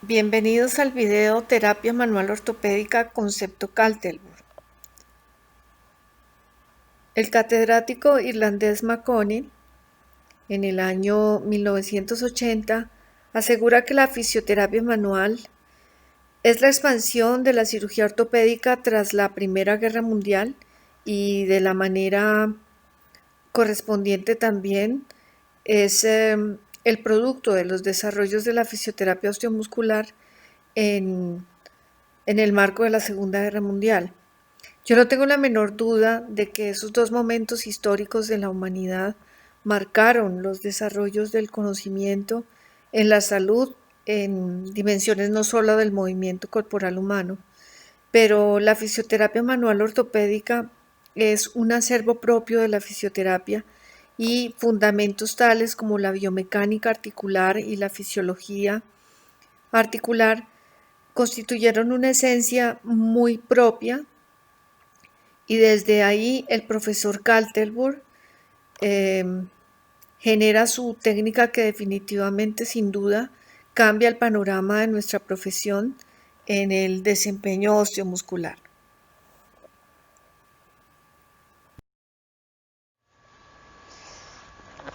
Bienvenidos al video Terapia Manual Ortopédica Concepto Kaltelbur. El catedrático irlandés McConnell, en el año 1980, asegura que la fisioterapia manual es la expansión de la cirugía ortopédica tras la Primera Guerra Mundial y de la manera correspondiente también es el producto de los desarrollos de la fisioterapia osteomuscular en el marco de la Segunda Guerra Mundial. Yo no tengo la menor duda de que esos dos momentos históricos de la humanidad marcaron los desarrollos del conocimiento en la salud en dimensiones no solo del movimiento corporal humano, pero la fisioterapia manual ortopédica es un acervo propio de la fisioterapia y fundamentos tales como la biomecánica articular y la fisiología articular constituyeron una esencia muy propia, y desde ahí el profesor Kaltelbur genera su técnica que definitivamente, sin duda, cambia el panorama de nuestra profesión en el desempeño osteomuscular.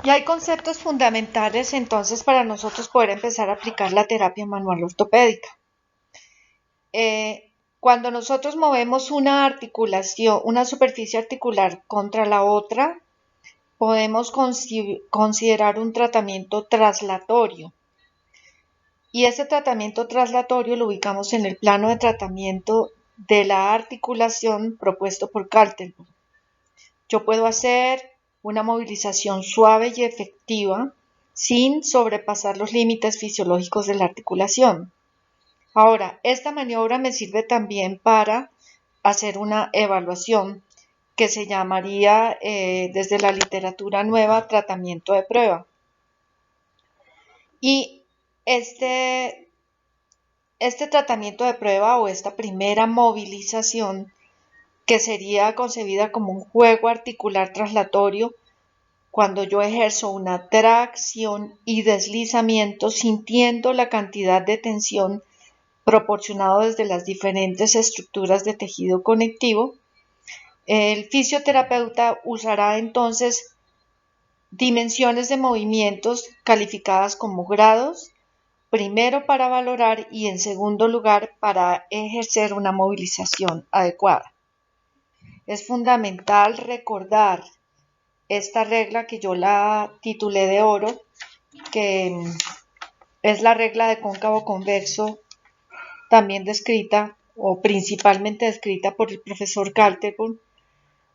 Y hay conceptos fundamentales entonces para nosotros poder empezar a aplicar la terapia manual ortopédica. Cuando nosotros movemos una articulación, una superficie articular contra la otra, podemos considerar un tratamiento traslatorio. Y ese tratamiento traslatorio lo ubicamos en el plano de tratamiento de la articulación propuesto por Kaltelbur. Yo puedo hacer una movilización suave y efectiva sin sobrepasar los límites fisiológicos de la articulación. Ahora, esta maniobra me sirve también para hacer una evaluación que se llamaría desde la literatura nueva tratamiento de prueba. Y este tratamiento de prueba o esta primera movilización, que sería concebida como un juego articular traslatorio, cuando yo ejerzo una tracción y deslizamiento sintiendo la cantidad de tensión proporcionado desde las diferentes estructuras de tejido conectivo, el fisioterapeuta usará entonces dimensiones de movimientos calificadas como grados, primero para valorar y en segundo lugar para ejercer una movilización adecuada. Es fundamental recordar esta regla que yo la titulé de oro, que es la regla de cóncavo convexo, también descrita o principalmente descrita por el profesor Kaltelbur,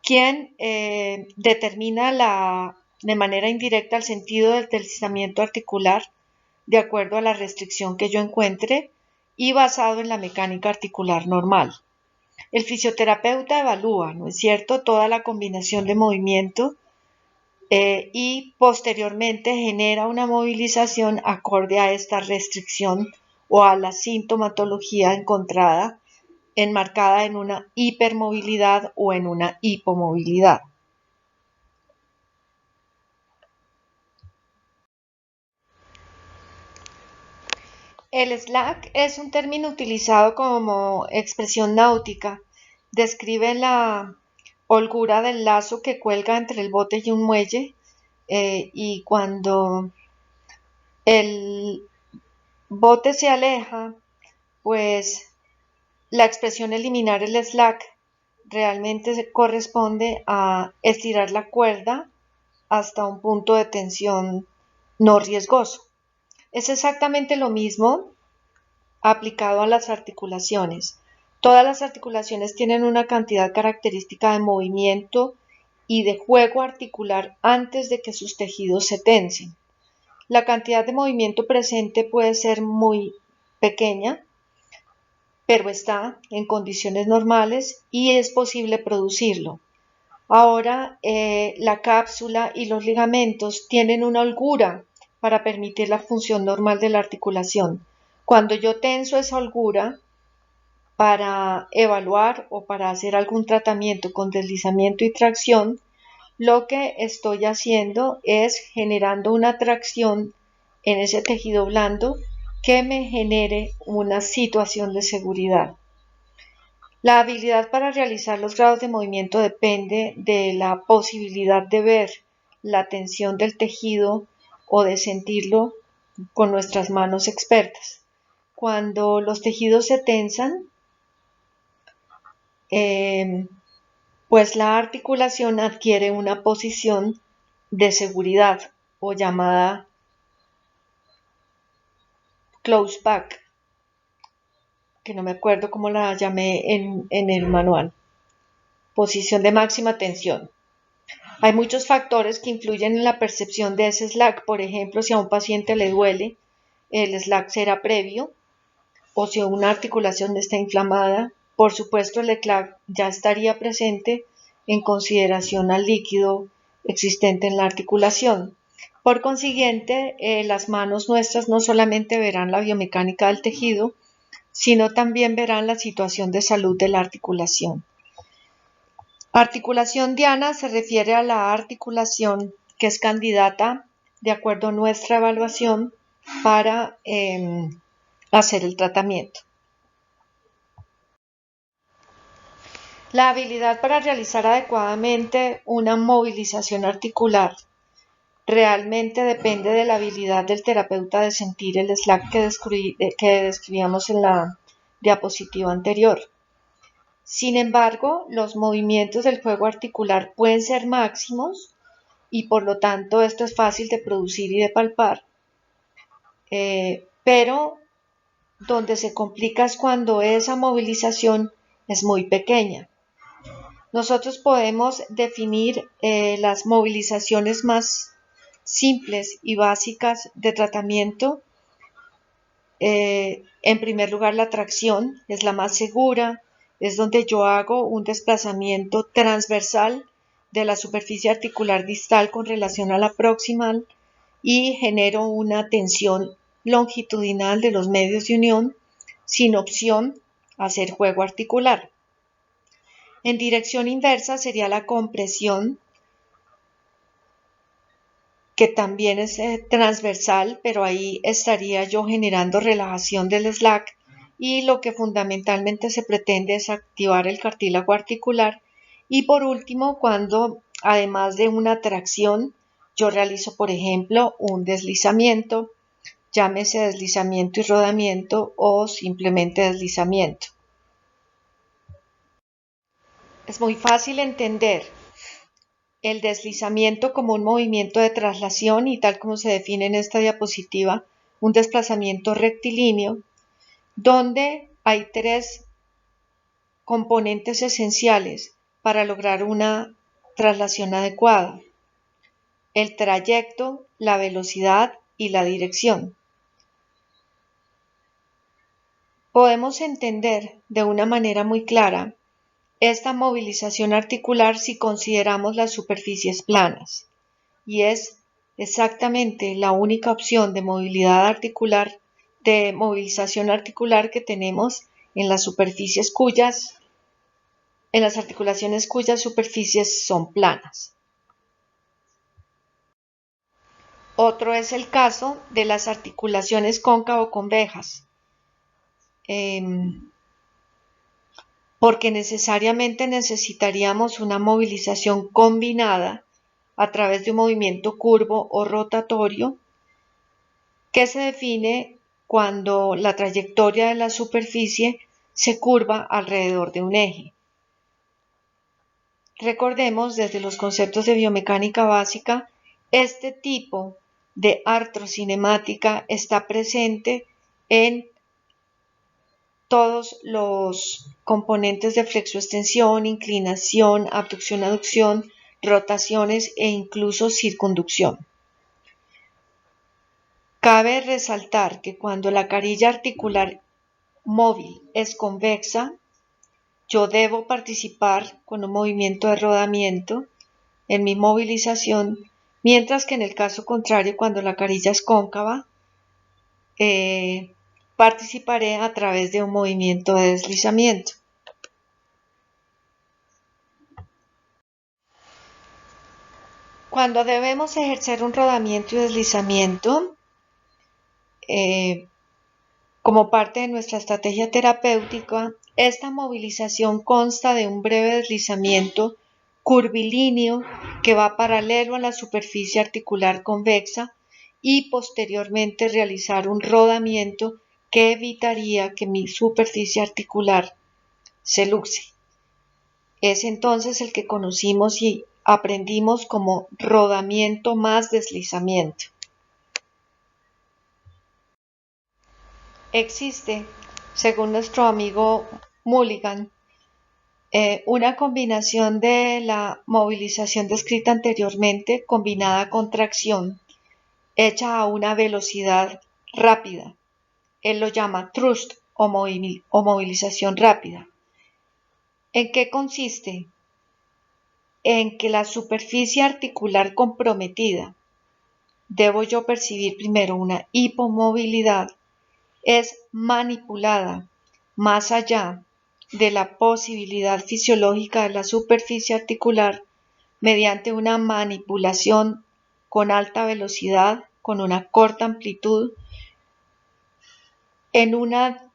quien determina de manera indirecta el sentido del deslizamiento articular de acuerdo a la restricción que yo encuentre y basado en la mecánica articular normal. El fisioterapeuta evalúa, ¿no es cierto?, toda la combinación de movimiento y posteriormente genera una movilización acorde a esta restricción o a la sintomatología encontrada, enmarcada en una hipermovilidad o en una hipomovilidad. El slack es un término utilizado como expresión náutica. Describe la holgura del lazo que cuelga entre el bote y un muelle, y cuando el bote se aleja, pues la expresión eliminar el slack realmente se corresponde a estirar la cuerda hasta un punto de tensión no riesgoso. Es exactamente lo mismo aplicado a las articulaciones. Todas las articulaciones tienen una cantidad característica de movimiento y de juego articular antes de que sus tejidos se tensen. La cantidad de movimiento presente puede ser muy pequeña, pero está en condiciones normales y es posible producirlo. Ahora, la cápsula y los ligamentos tienen una holgura para permitir la función normal de la articulación. Cuando yo tenso esa holgura para evaluar o para hacer algún tratamiento con deslizamiento y tracción, lo que estoy haciendo es generando una tracción en ese tejido blando que me genere una situación de seguridad. La habilidad para realizar los grados de movimiento depende de la posibilidad de ver la tensión del tejido o de sentirlo con nuestras manos expertas. Cuando los tejidos se tensan, pues la articulación adquiere una posición de seguridad o llamada close back, que no me acuerdo cómo la llamé en el manual. Posición de máxima tensión. Hay muchos factores que influyen en la percepción de ese slack. Por ejemplo, si a un paciente le duele, el slack será previo, o si una articulación está inflamada, por supuesto el slack ya estaría presente en consideración al líquido existente en la articulación. Por consiguiente, las manos nuestras no solamente verán la biomecánica del tejido, sino también verán la situación de salud de la articulación. Articulación diana se refiere a la articulación que es candidata, de acuerdo a nuestra evaluación, para hacer el tratamiento. La habilidad para realizar adecuadamente una movilización articular realmente depende de la habilidad del terapeuta de sentir el slack que describíamos en la diapositiva anterior. Sin embargo, los movimientos del juego articular pueden ser máximos y por lo tanto esto es fácil de producir y de palpar, pero donde se complica es cuando esa movilización es muy pequeña. Nosotros podemos definir las movilizaciones más simples y básicas de tratamiento. En primer lugar, la tracción es la más segura, es donde yo hago un desplazamiento transversal de la superficie articular distal con relación a la proximal y genero una tensión longitudinal de los medios de unión sin opción a hacer juego articular. En dirección inversa sería la compresión, que también es transversal, pero ahí estaría yo generando relajación del slack y lo que fundamentalmente se pretende es activar el cartílago articular. Y por último, cuando además de una tracción, yo realizo, por ejemplo, un deslizamiento, llámese deslizamiento y rodamiento o simplemente deslizamiento. Es muy fácil entender el deslizamiento como un movimiento de traslación y tal como se define en esta diapositiva, un desplazamiento rectilíneo, donde hay tres componentes esenciales para lograr una traslación adecuada: el trayecto, la velocidad y la dirección. Podemos entender de una manera muy clara esta movilización articular si consideramos las superficies planas, y es exactamente la única opción de movilidad articular, de movilización articular que tenemos en las superficies en las articulaciones cuyas superficies son planas. Otro es el caso de las articulaciones cóncavo-convejas, porque necesariamente necesitaríamos una movilización combinada a través de un movimiento curvo o rotatorio que se define cuando la trayectoria de la superficie se curva alrededor de un eje. Recordemos desde los conceptos de biomecánica básica, este tipo de artrocinemática está presente en todos los componentes de flexoextensión, inclinación, abducción, aducción, rotaciones e incluso circunducción. Cabe resaltar que cuando la carilla articular móvil es convexa, yo debo participar con un movimiento de rodamiento en mi movilización, mientras que en el caso contrario, cuando la carilla es cóncava, participaré a través de un movimiento de deslizamiento. Cuando debemos ejercer un rodamiento y deslizamiento, Como parte de nuestra estrategia terapéutica, esta movilización consta de un breve deslizamiento curvilíneo que va paralelo a la superficie articular convexa y posteriormente realizar un rodamiento que evitaría que mi superficie articular se luxe. Es entonces el que conocimos y aprendimos como rodamiento más deslizamiento. Existe, según nuestro amigo Mulligan, una combinación de la movilización descrita anteriormente combinada con tracción hecha a una velocidad rápida. Él lo llama thrust o movilización rápida. ¿En qué consiste? En que la superficie articular comprometida, debo yo percibir primero una hipomovilidad, es manipulada más allá de la posibilidad fisiológica de la superficie articular mediante una manipulación con alta velocidad, con una corta amplitud, en una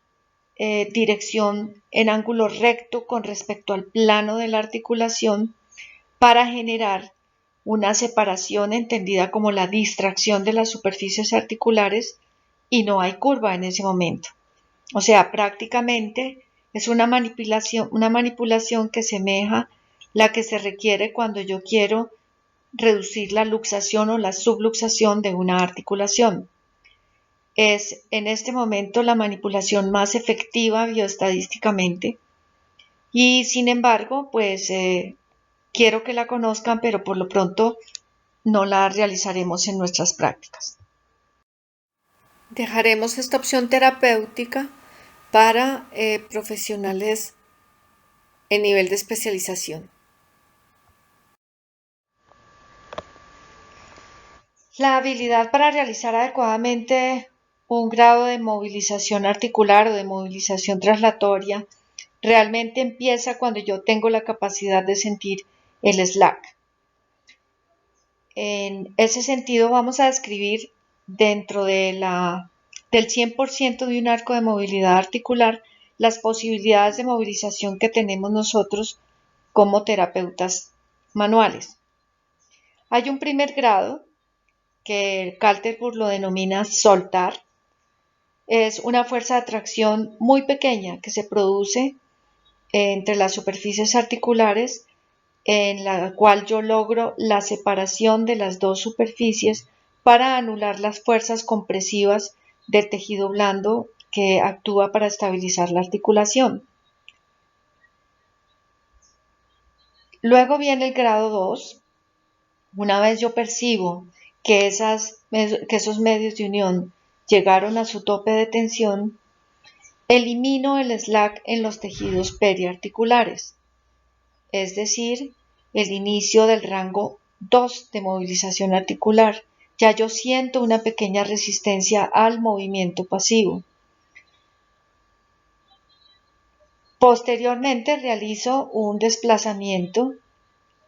dirección en ángulo recto con respecto al plano de la articulación para generar una separación entendida como la distracción de las superficies articulares y no hay curva en ese momento. O sea, prácticamente es una manipulación que semeja la que se requiere cuando yo quiero reducir la luxación o la subluxación de una articulación. Es en este momento la manipulación más efectiva bioestadísticamente y sin embargo, pues quiero que la conozcan, pero por lo pronto no la realizaremos en nuestras prácticas. Dejaremos esta opción terapéutica para profesionales en nivel de especialización. La habilidad para realizar adecuadamente un grado de movilización articular o de movilización translatoria realmente empieza cuando yo tengo la capacidad de sentir el slack. En ese sentido vamos a describir dentro del 100% de un arco de movilidad articular las posibilidades de movilización que tenemos nosotros como terapeutas manuales. Hay un primer grado que Kaltenburg lo denomina soltar. Es una fuerza de atracción muy pequeña que se produce entre las superficies articulares en la cual yo logro la separación de las dos superficies para anular las fuerzas compresivas del tejido blando que actúa para estabilizar la articulación. Luego viene el grado 2. Una vez yo percibo que esos medios de unión llegaron a su tope de tensión, elimino el slack en los tejidos periarticulares, es decir, el inicio del rango 2 de movilización articular. Ya yo siento una pequeña resistencia al movimiento pasivo. Posteriormente realizo un desplazamiento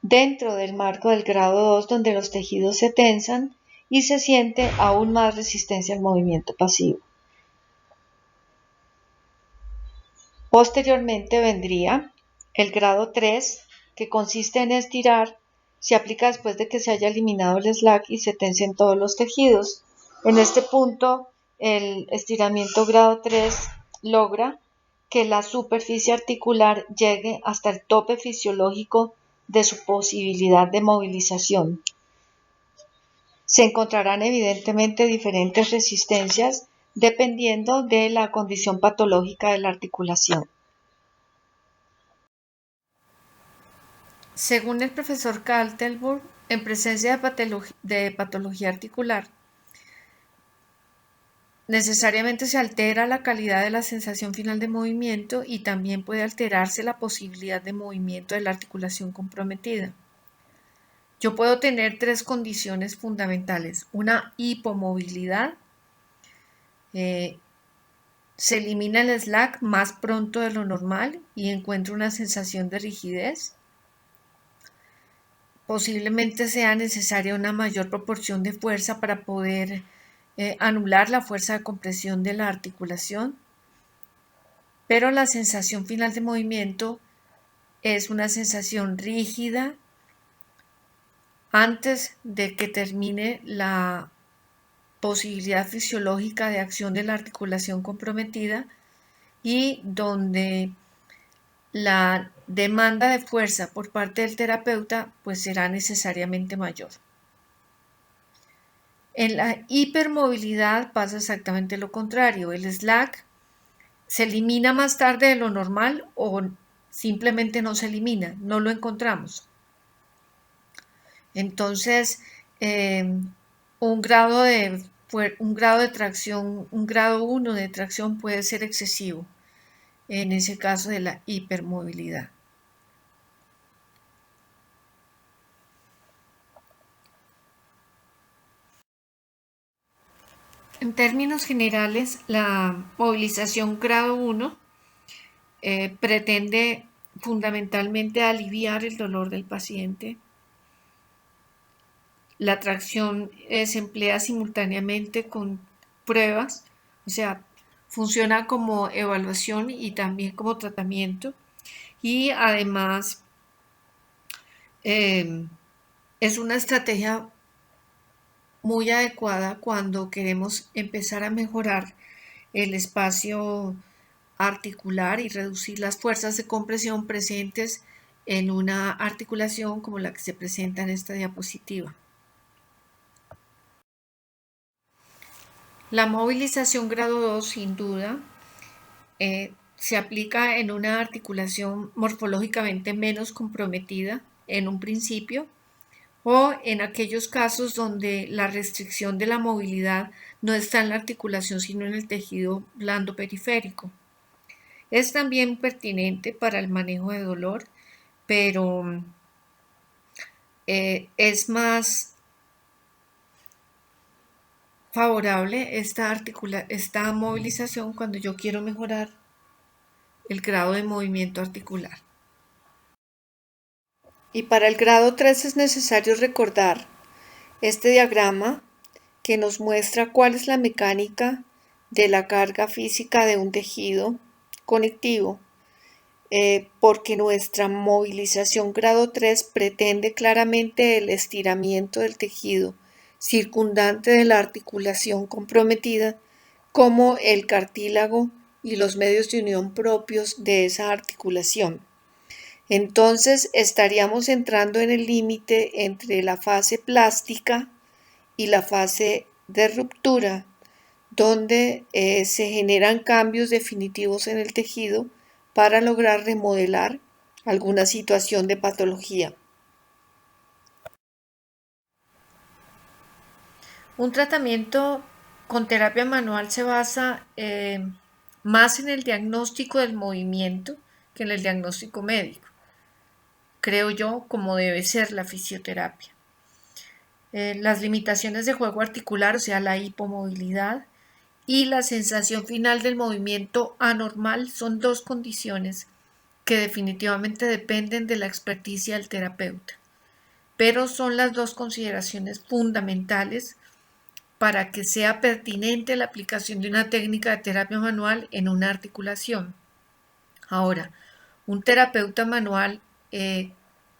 dentro del marco del grado 2 donde los tejidos se tensan y se siente aún más resistencia al movimiento pasivo. Posteriormente vendría el grado 3, que consiste en estirar, se aplica después de que se haya eliminado el slack y se tensen todos los tejidos. En este punto, el estiramiento grado 3 logra que la superficie articular llegue hasta el tope fisiológico de su posibilidad de movilización. Se encontrarán evidentemente diferentes resistencias dependiendo de la condición patológica de la articulación. Según el profesor Kaltenburg, en presencia de patología articular, necesariamente se altera la calidad de la sensación final de movimiento y también puede alterarse la posibilidad de movimiento de la articulación comprometida. Yo puedo tener tres condiciones fundamentales. Una hipomovilidad, se elimina el slack más pronto de lo normal y encuentro una sensación de rigidez. Posiblemente sea necesaria una mayor proporción de fuerza para poder anular la fuerza de compresión de la articulación, pero la sensación final de movimiento es una sensación rígida antes de que termine la posibilidad fisiológica de acción de la articulación comprometida y donde la demanda de fuerza por parte del terapeuta pues será necesariamente mayor. En la hipermovilidad pasa exactamente lo contrario. El slack se elimina más tarde de lo normal o simplemente no se elimina, no lo encontramos. Entonces, un grado de tracción, un grado 1 de tracción puede ser excesivo en ese caso de la hipermovilidad. En términos generales, la movilización grado 1 pretende fundamentalmente aliviar el dolor del paciente. La tracción se emplea simultáneamente con pruebas, o sea, funciona como evaluación y también como tratamiento. Y además es una estrategia muy adecuada cuando queremos empezar a mejorar el espacio articular y reducir las fuerzas de compresión presentes en una articulación como la que se presenta en esta diapositiva. La movilización grado 2, sin duda, se aplica en una articulación morfológicamente menos comprometida en un principio o en aquellos casos donde la restricción de la movilidad no está en la articulación sino en el tejido blando periférico. Es también pertinente para el manejo de dolor, pero es más favorable esta movilización cuando yo quiero mejorar el grado de movimiento articular. Y para el grado 3 es necesario recordar este diagrama que nos muestra cuál es la mecánica de la carga física de un tejido conectivo, porque nuestra movilización grado 3 pretende claramente el estiramiento del tejido circundante de la articulación comprometida, como el cartílago y los medios de unión propios de esa articulación. Entonces estaríamos entrando en el límite entre la fase plástica y la fase de ruptura, donde se generan cambios definitivos en el tejido para lograr remodelar alguna situación de patología. Un tratamiento con terapia manual se basa más en el diagnóstico del movimiento que en el diagnóstico médico, creo yo, como debe ser la fisioterapia. Las limitaciones de juego articular, o sea, la hipomovilidad, y la sensación final del movimiento anormal son dos condiciones que definitivamente dependen de la experticia del terapeuta, pero son las dos consideraciones fundamentales para que sea pertinente la aplicación de una técnica de terapia manual en una articulación. Ahora, un terapeuta manual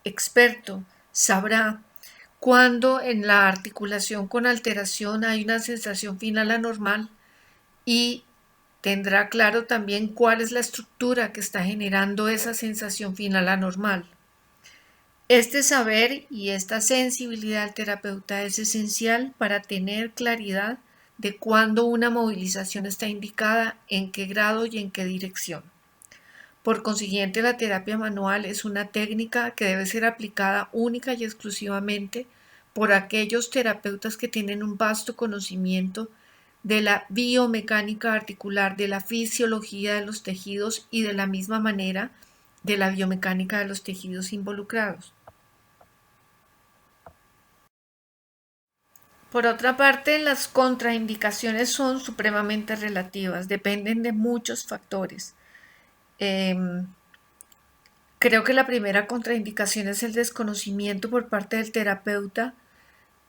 experto sabrá cuando en la articulación con alteración hay una sensación final anormal y tendrá claro también cuál es la estructura que está generando esa sensación final anormal. Este saber y esta sensibilidad al terapeuta es esencial para tener claridad de cuándo una movilización está indicada, en qué grado y en qué dirección. Por consiguiente, la terapia manual es una técnica que debe ser aplicada única y exclusivamente por aquellos terapeutas que tienen un vasto conocimiento de la biomecánica articular, de la fisiología de los tejidos y de la misma manera de la biomecánica de los tejidos involucrados. Por otra parte, las contraindicaciones son supremamente relativas, dependen de muchos factores. Creo que la primera contraindicación es el desconocimiento por parte del terapeuta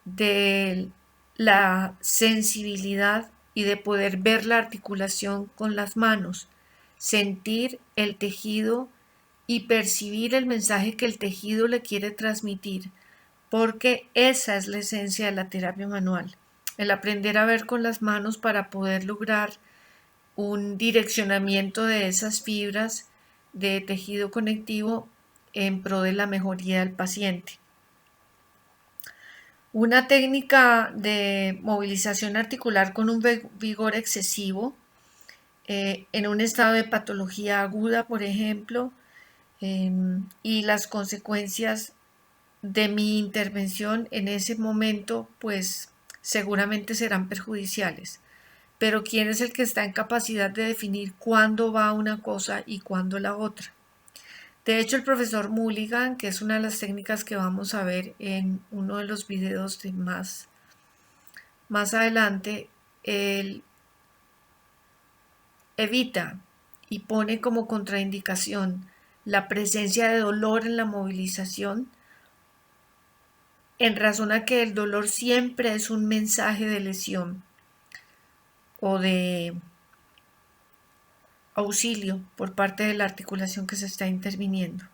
del la sensibilidad y de poder ver la articulación con las manos, sentir el tejido y percibir el mensaje que el tejido le quiere transmitir, porque esa es la esencia de la terapia manual, el aprender a ver con las manos para poder lograr un direccionamiento de esas fibras de tejido conectivo en pro de la mejoría del paciente. Una técnica de movilización articular con un vigor excesivo, en un estado de patología aguda, por ejemplo, y las consecuencias de mi intervención en ese momento, pues seguramente serán perjudiciales. Pero ¿quién es el que está en capacidad de definir cuándo va una cosa y cuándo la otra? De hecho, el profesor Mulligan, que es una de las técnicas que vamos a ver en uno de los videos de más adelante, él evita y pone como contraindicación la presencia de dolor en la movilización, en razón a que el dolor siempre es un mensaje de lesión o de auxilio por parte de la articulación que se está interviniendo.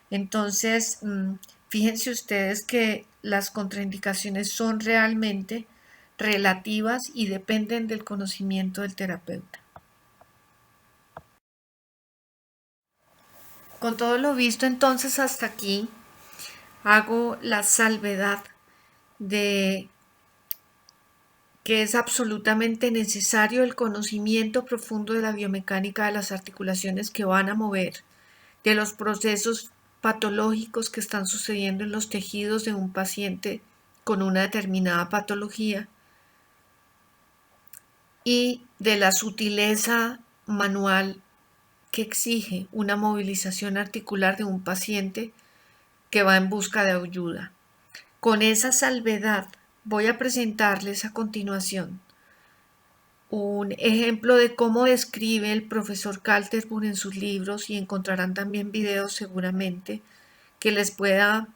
Entonces, fíjense ustedes que las contraindicaciones son realmente relativas y dependen del conocimiento del terapeuta. Con todo lo visto entonces hasta aquí, hago la salvedad de que es absolutamente necesario el conocimiento profundo de la biomecánica de las articulaciones que van a mover, de los procesos patológicos que están sucediendo en los tejidos de un paciente con una determinada patología y de la sutileza manual que exige una movilización articular de un paciente que va en busca de ayuda. Con esa salvedad voy a presentarles a continuación un ejemplo de cómo describe el profesor Kaltenburg en sus libros, y encontrarán también videos seguramente que les pueda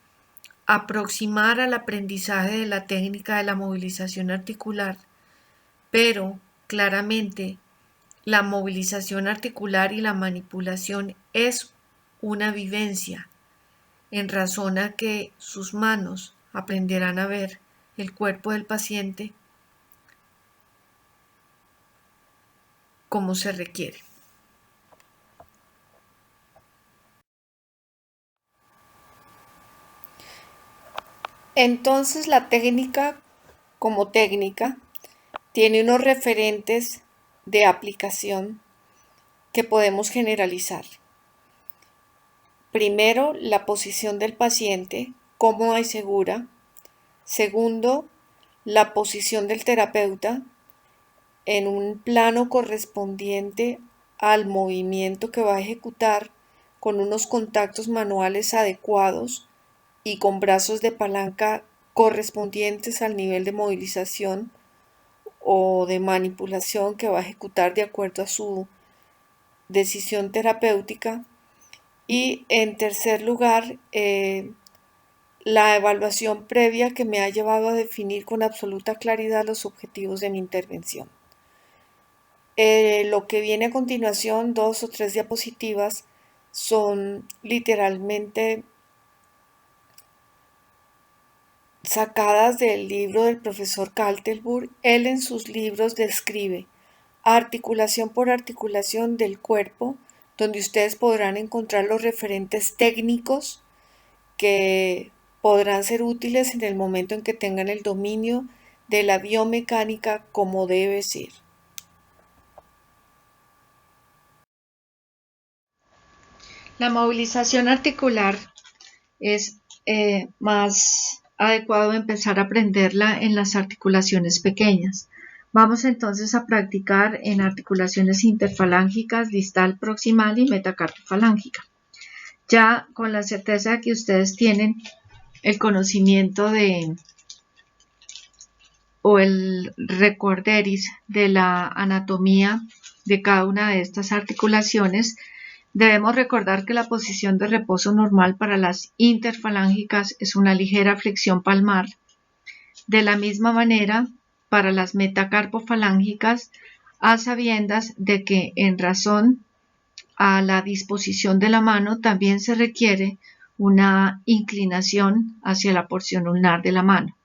aproximar al aprendizaje de la técnica de la movilización articular, pero claramente la movilización articular y la manipulación es una vivencia, en razón a que sus manos aprenderán a ver el cuerpo del paciente como se requiere. Entonces la técnica como técnica tiene unos referentes de aplicación que podemos generalizar. Primero, la posición del paciente, cómoda y segura. Segundo, la posición del terapeuta en un plano correspondiente al movimiento que va a ejecutar, con unos contactos manuales adecuados y con brazos de palanca correspondientes al nivel de movilización o de manipulación que va a ejecutar de acuerdo a su decisión terapéutica. Y en tercer lugar, la evaluación previa que me ha llevado a definir con absoluta claridad los objetivos de mi intervención. Lo que viene a continuación, 2 o 3 diapositivas, son literalmente sacadas del libro del profesor Kaltenburg. Él en sus libros describe articulación por articulación del cuerpo, donde ustedes podrán encontrar los referentes técnicos que podrán ser útiles en el momento en que tengan el dominio de la biomecánica como debe ser. La movilización articular es más adecuado empezar a aprenderla en las articulaciones pequeñas. Vamos entonces a practicar en articulaciones interfalángicas, distal, proximal y metacarpofalángica. Ya con la certeza de que ustedes tienen el conocimiento o el recorderis de la anatomía de cada una de estas articulaciones, debemos recordar que la posición de reposo normal para las interfalángicas es una ligera flexión palmar. De la misma manera, para las metacarpofalángicas, a sabiendas de que en razón a la disposición de la mano también se requiere una inclinación hacia la porción ulnar de la mano.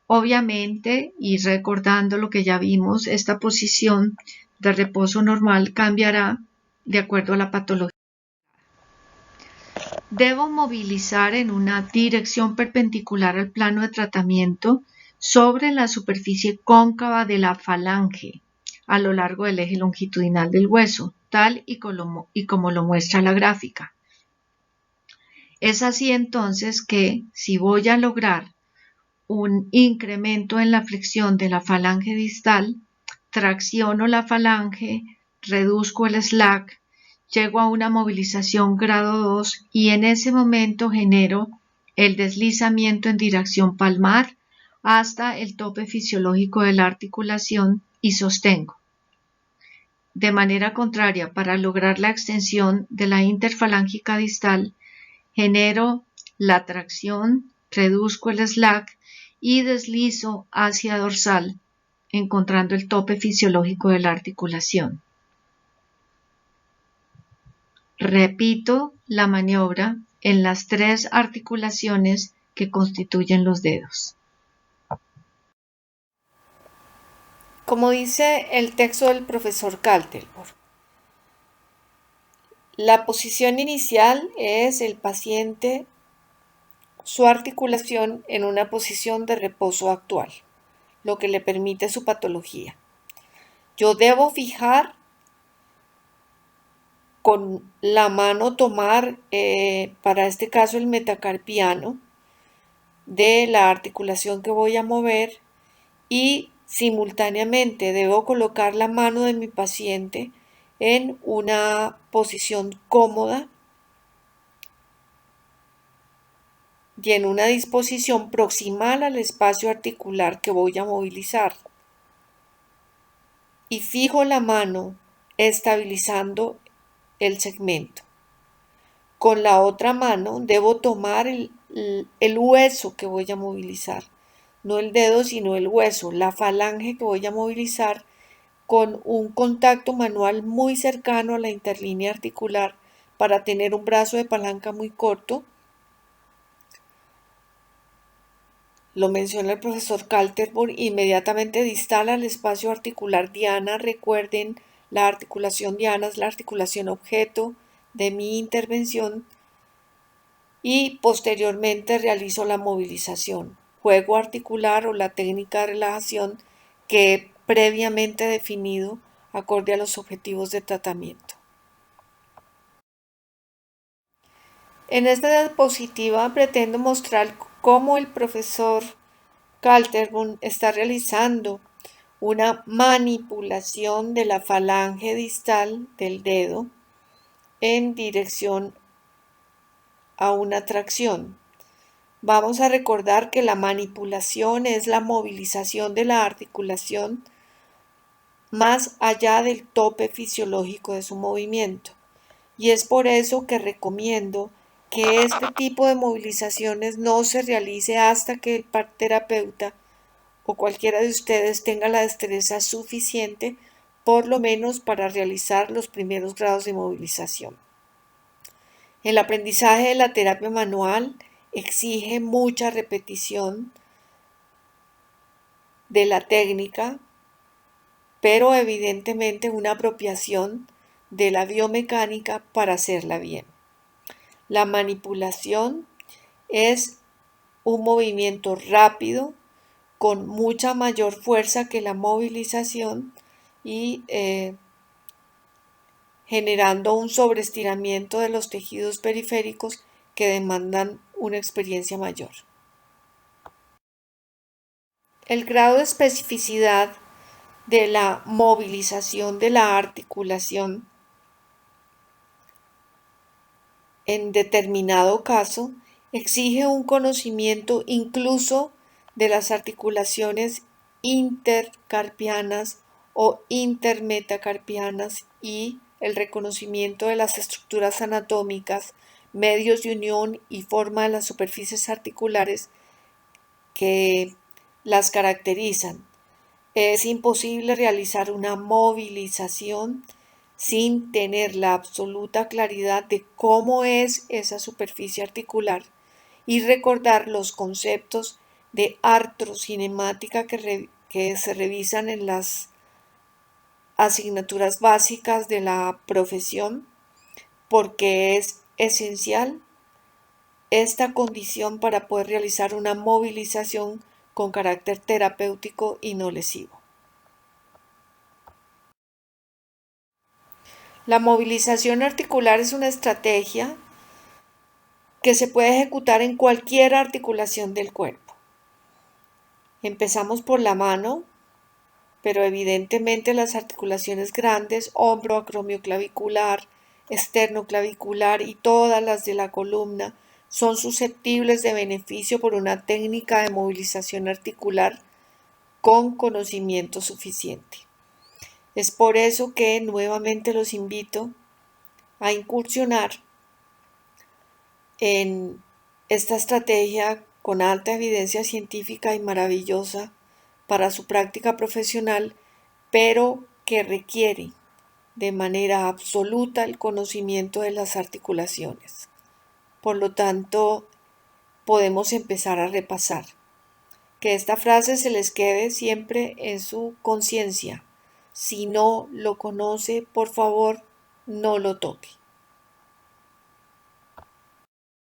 Obviamente, y recordando lo que ya vimos, esta posición de reposo normal cambiará de acuerdo a la patología. Debo movilizar en una dirección perpendicular al plano de tratamiento sobre la superficie cóncava de la falange a lo largo del eje longitudinal del hueso, tal y como lo muestra la gráfica. Es así entonces que, si voy a lograr un incremento en la flexión de la falange distal, tracciono la falange, reduzco el slack, llego a una movilización grado 2 y en ese momento genero el deslizamiento en dirección palmar hasta el tope fisiológico de la articulación y sostengo. De manera contraria, para lograr la extensión de la interfalángica distal, genero la tracción, reduzco el slack y deslizo hacia dorsal, encontrando el tope fisiológico de la articulación. Repito la maniobra en las 3 articulaciones que constituyen los dedos. Como dice el texto del profesor Kaltenborn, la posición inicial es el paciente, su articulación en una posición de reposo actual, lo que le permite su patología. Yo debo fijar con la mano, tomar, para este caso, el metacarpiano de la articulación que voy a mover y simultáneamente debo colocar la mano de mi paciente en una posición cómoda y en una disposición proximal al espacio articular que voy a movilizar. Y fijo la mano estabilizando el segmento. Con la otra mano debo tomar el hueso que voy a movilizar, no el dedo sino el hueso, la falange que voy a movilizar con un contacto manual muy cercano a la interlínea articular para tener un brazo de palanca muy corto. Lo menciona el profesor Kaltenborn, inmediatamente distal al espacio articular diana. Recuerden, la articulación diana es la articulación objeto de mi intervención y posteriormente realizo la movilización, juego articular o la técnica de relajación que he previamente definido acorde a los objetivos de tratamiento. En esta diapositiva pretendo mostrar cómo el profesor Kaltenborn está realizando una manipulación de la falange distal del dedo en dirección a una tracción. Vamos a recordar que la manipulación es la movilización de la articulación más allá del tope fisiológico de su movimiento. Y es por eso que recomiendo que este tipo de movilizaciones no se realice hasta que el terapeuta o cualquiera de ustedes tenga la destreza suficiente, por lo menos para realizar los primeros grados de movilización. El aprendizaje de la terapia manual exige mucha repetición de la técnica, pero evidentemente una apropiación de la biomecánica para hacerla bien. La manipulación es un movimiento rápido con mucha mayor fuerza que la movilización y generando un sobreestiramiento de los tejidos periféricos que demandan una experiencia mayor. El grado de especificidad de la movilización de la articulación en determinado caso exige un conocimiento incluso de las articulaciones intercarpianas o intermetacarpianas y el reconocimiento de las estructuras anatómicas, medios de unión y forma de las superficies articulares que las caracterizan. Es imposible realizar una movilización sin tener la absoluta claridad de cómo es esa superficie articular y recordar los conceptos de artrocinemática que se revisan en las asignaturas básicas de la profesión, porque es esencial esta condición para poder realizar una movilización con carácter terapéutico y no lesivo. La movilización articular es una estrategia que se puede ejecutar en cualquier articulación del cuerpo. Empezamos por la mano, pero evidentemente las articulaciones grandes, hombro, acromioclavicular, esternoclavicular y todas las de la columna son susceptibles de beneficio por una técnica de movilización articular con conocimiento suficiente. Es por eso que nuevamente los invito a incursionar en esta estrategia con alta evidencia científica y maravillosa para su práctica profesional, pero que requiere de manera absoluta el conocimiento de las articulaciones. Por lo tanto, podemos empezar a repasar. Que esta frase se les quede siempre en su conciencia. Si no lo conoce, por favor, no lo toque.